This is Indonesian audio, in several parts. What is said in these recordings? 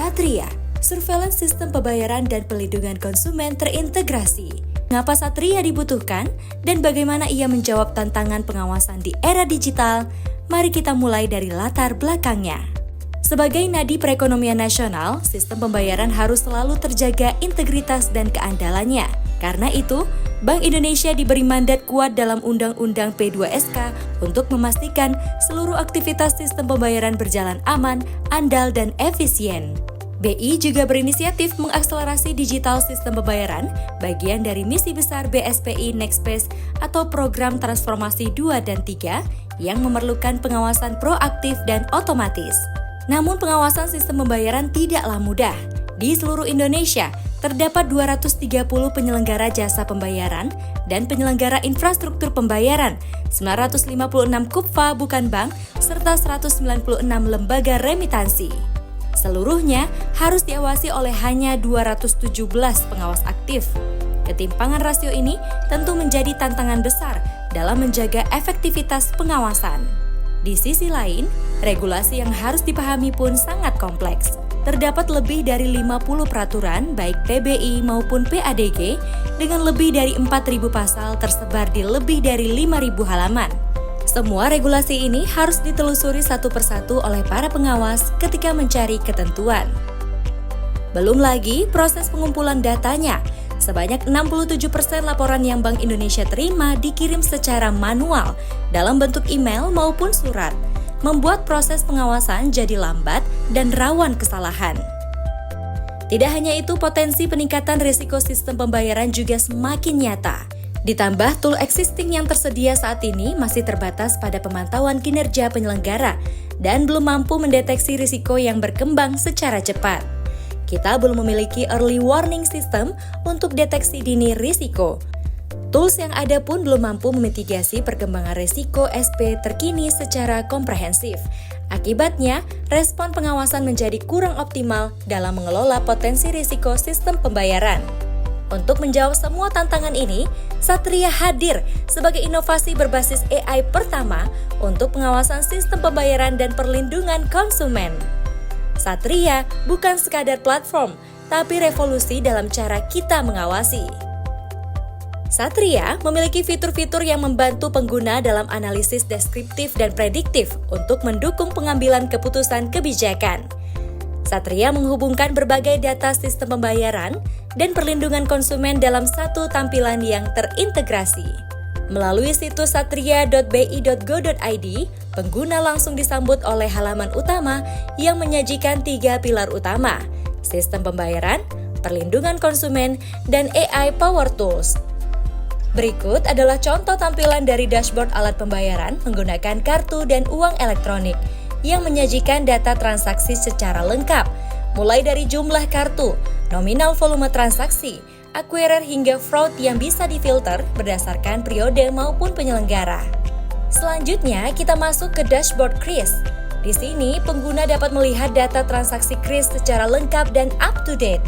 Satria, surveillance sistem pembayaran dan pelindungan konsumen terintegrasi. Mengapa Satria dibutuhkan dan bagaimana ia menjawab tantangan pengawasan di era digital? Mari kita mulai dari latar belakangnya. Sebagai nadi perekonomian nasional, sistem pembayaran harus selalu terjaga integritas dan keandalannya. Karena itu, Bank Indonesia diberi mandat kuat dalam Undang-Undang P2SK untuk memastikan seluruh aktivitas sistem pembayaran berjalan aman, andal, dan efisien. BI juga berinisiatif mengakselerasi digital sistem pembayaran, bagian dari misi besar BSPI Next Phase atau program transformasi 2 dan 3 yang memerlukan pengawasan proaktif dan otomatis. Namun pengawasan sistem pembayaran tidaklah mudah. Di seluruh Indonesia, terdapat 230 penyelenggara jasa pembayaran dan penyelenggara infrastruktur pembayaran, 956 KUPFA bukan bank, serta 196 lembaga remitansi. Seluruhnya harus diawasi oleh hanya 217 pengawas aktif. Ketimpangan rasio ini tentu menjadi tantangan besar dalam menjaga efektivitas pengawasan. Di sisi lain, regulasi yang harus dipahami pun sangat kompleks. Terdapat lebih dari 50 peraturan baik PBI maupun PADG dengan lebih dari 4.000 pasal tersebar di lebih dari 5.000 halaman. Semua regulasi ini harus ditelusuri satu persatu oleh para pengawas ketika mencari ketentuan. Belum lagi proses pengumpulan datanya. Sebanyak 67% laporan yang Bank Indonesia terima dikirim secara manual dalam bentuk email maupun surat, membuat proses pengawasan jadi lambat dan rawan kesalahan. Tidak hanya itu, potensi peningkatan risiko sistem pembayaran juga semakin nyata. Ditambah tool existing yang tersedia saat ini masih terbatas pada pemantauan kinerja penyelenggara dan belum mampu mendeteksi risiko yang berkembang secara cepat. Kita belum memiliki early warning system untuk deteksi dini risiko. Tools yang ada pun belum mampu memitigasi perkembangan risiko SP terkini secara komprehensif. Akibatnya, respon pengawasan menjadi kurang optimal dalam mengelola potensi risiko sistem pembayaran. Untuk menjawab semua tantangan ini, Satria hadir sebagai inovasi berbasis AI pertama untuk pengawasan sistem pembayaran dan perlindungan konsumen. Satria bukan sekadar platform, tapi revolusi dalam cara kita mengawasi. Satria memiliki fitur-fitur yang membantu pengguna dalam analisis deskriptif dan prediktif untuk mendukung pengambilan keputusan kebijakan. Satria menghubungkan berbagai data sistem pembayaran dan perlindungan konsumen dalam satu tampilan yang terintegrasi. Melalui situs satria.bi.go.id, pengguna langsung disambut oleh halaman utama yang menyajikan 3 pilar utama: sistem pembayaran, perlindungan konsumen, dan AI Power Tools. Berikut adalah contoh tampilan dari dashboard alat pembayaran menggunakan kartu dan uang elektronik yang menyajikan data transaksi secara lengkap, mulai dari jumlah kartu, nominal volume transaksi, acquirer hingga fraud yang bisa difilter berdasarkan periode maupun penyelenggara. Selanjutnya, kita masuk ke dashboard Kris. Di sini, pengguna dapat melihat data transaksi Kris secara lengkap dan up-to-date.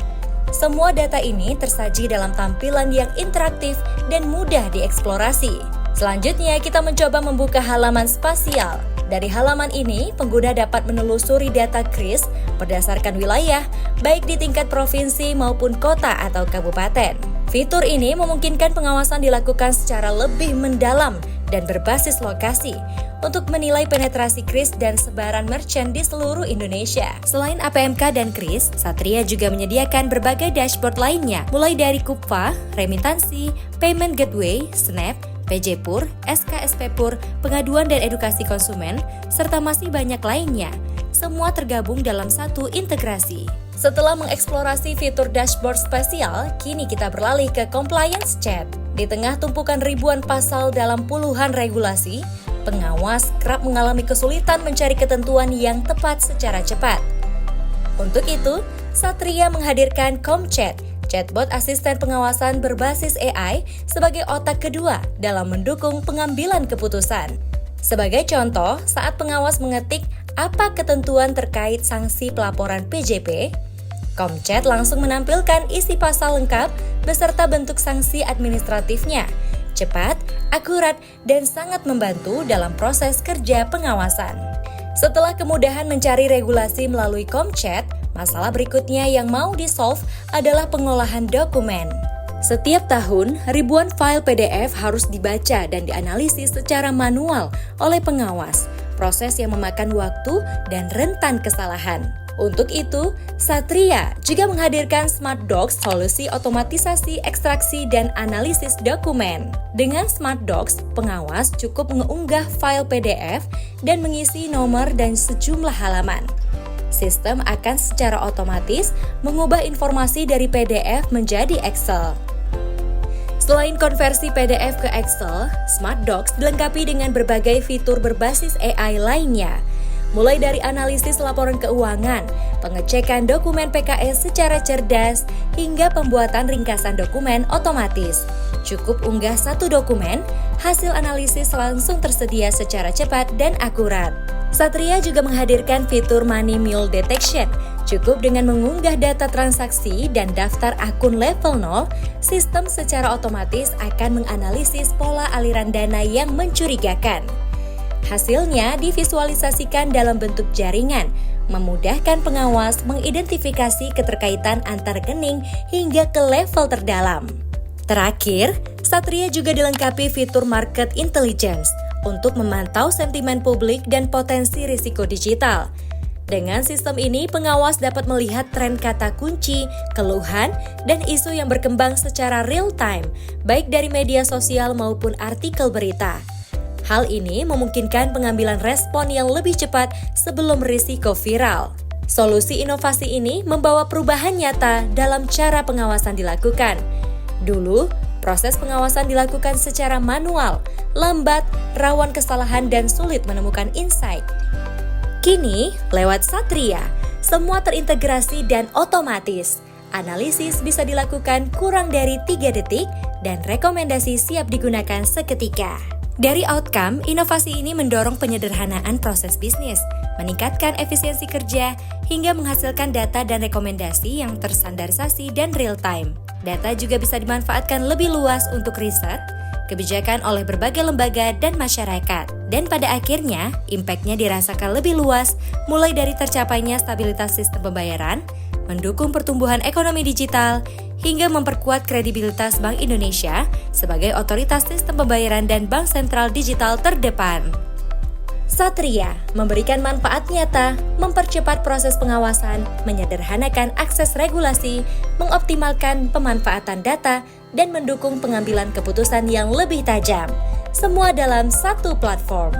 Semua data ini tersaji dalam tampilan yang interaktif dan mudah dieksplorasi. Selanjutnya, kita mencoba membuka halaman spasial. Dari halaman ini, pengguna dapat menelusuri data Kris berdasarkan wilayah, baik di tingkat provinsi maupun kota atau kabupaten. Fitur ini memungkinkan pengawasan dilakukan secara lebih mendalam dan berbasis lokasi untuk menilai penetrasi Kris dan sebaran merchant di seluruh Indonesia. Selain APMK dan Kris, Satria juga menyediakan berbagai dashboard lainnya, mulai dari KUPFA, remitansi, payment gateway, Snap, PJ Pur, SKSP Pur, pengaduan dan edukasi konsumen, serta masih banyak lainnya. Semua tergabung dalam satu integrasi. Setelah mengeksplorasi fitur dashboard spesial, kini kita beralih ke compliance chat. Di tengah tumpukan ribuan pasal dalam puluhan regulasi, pengawas kerap mengalami kesulitan mencari ketentuan yang tepat secara cepat. Untuk itu, Satria menghadirkan ComChat, chatbot asisten pengawasan berbasis AI sebagai otak kedua dalam mendukung pengambilan keputusan. Sebagai contoh, saat pengawas mengetik apa ketentuan terkait sanksi pelaporan PJP, ComChat langsung menampilkan isi pasal lengkap beserta bentuk sanksi administratifnya. Cepat, akurat, dan sangat membantu dalam proses kerja pengawasan. Setelah kemudahan mencari regulasi melalui ComChat, Masalah berikutnya yang mau di-solve adalah pengolahan dokumen. Setiap tahun, ribuan file PDF harus dibaca dan dianalisis secara manual oleh pengawas, proses yang memakan waktu dan rentan kesalahan. Untuk itu, Satria juga menghadirkan Smart Docs, solusi otomatisasi ekstraksi dan analisis dokumen. Dengan Smart Docs, pengawas cukup mengunggah file PDF dan mengisi nomor dan sejumlah halaman. Sistem akan secara otomatis mengubah informasi dari PDF menjadi Excel. Selain konversi PDF ke Excel, Smart Docs dilengkapi dengan berbagai fitur berbasis AI lainnya, mulai dari analisis laporan keuangan, pengecekan dokumen PKS secara cerdas, hingga pembuatan ringkasan dokumen otomatis. Cukup unggah satu dokumen, hasil analisis langsung tersedia secara cepat dan akurat. Satria juga menghadirkan fitur Money Mule Detection. Cukup dengan mengunggah data transaksi dan daftar akun level 0, sistem secara otomatis akan menganalisis pola aliran dana yang mencurigakan. Hasilnya divisualisasikan dalam bentuk jaringan, memudahkan pengawas mengidentifikasi keterkaitan antar rekening hingga ke level terdalam. Terakhir, Satria juga dilengkapi fitur Market Intelligence untuk memantau sentimen publik dan potensi risiko digital. Dengan sistem ini, pengawas dapat melihat tren kata kunci, keluhan, dan isu yang berkembang secara real-time, baik dari media sosial maupun artikel berita. Hal ini memungkinkan pengambilan respon yang lebih cepat sebelum risiko viral. Solusi inovasi ini membawa perubahan nyata dalam cara pengawasan dilakukan. Dulu, proses pengawasan dilakukan secara manual, lambat, rawan kesalahan, dan sulit menemukan insight. Kini, lewat Satria, semua terintegrasi dan otomatis. Analisis bisa dilakukan kurang dari 3 detik dan rekomendasi siap digunakan seketika. Dari outcome, inovasi ini mendorong penyederhanaan proses bisnis, meningkatkan efisiensi kerja, hingga menghasilkan data dan rekomendasi yang terstandarisasi dan real-time. Data juga bisa dimanfaatkan lebih luas untuk riset, kebijakan oleh berbagai lembaga dan masyarakat. Dan pada akhirnya, impact-nya dirasakan lebih luas, mulai dari tercapainya stabilitas sistem pembayaran, mendukung pertumbuhan ekonomi digital, hingga memperkuat kredibilitas Bank Indonesia sebagai otoritas sistem pembayaran dan bank sentral digital terdepan. Satria memberikan manfaat nyata, mempercepat proses pengawasan, menyederhanakan akses regulasi, mengoptimalkan pemanfaatan data, dan mendukung pengambilan keputusan yang lebih tajam. Semua dalam satu platform.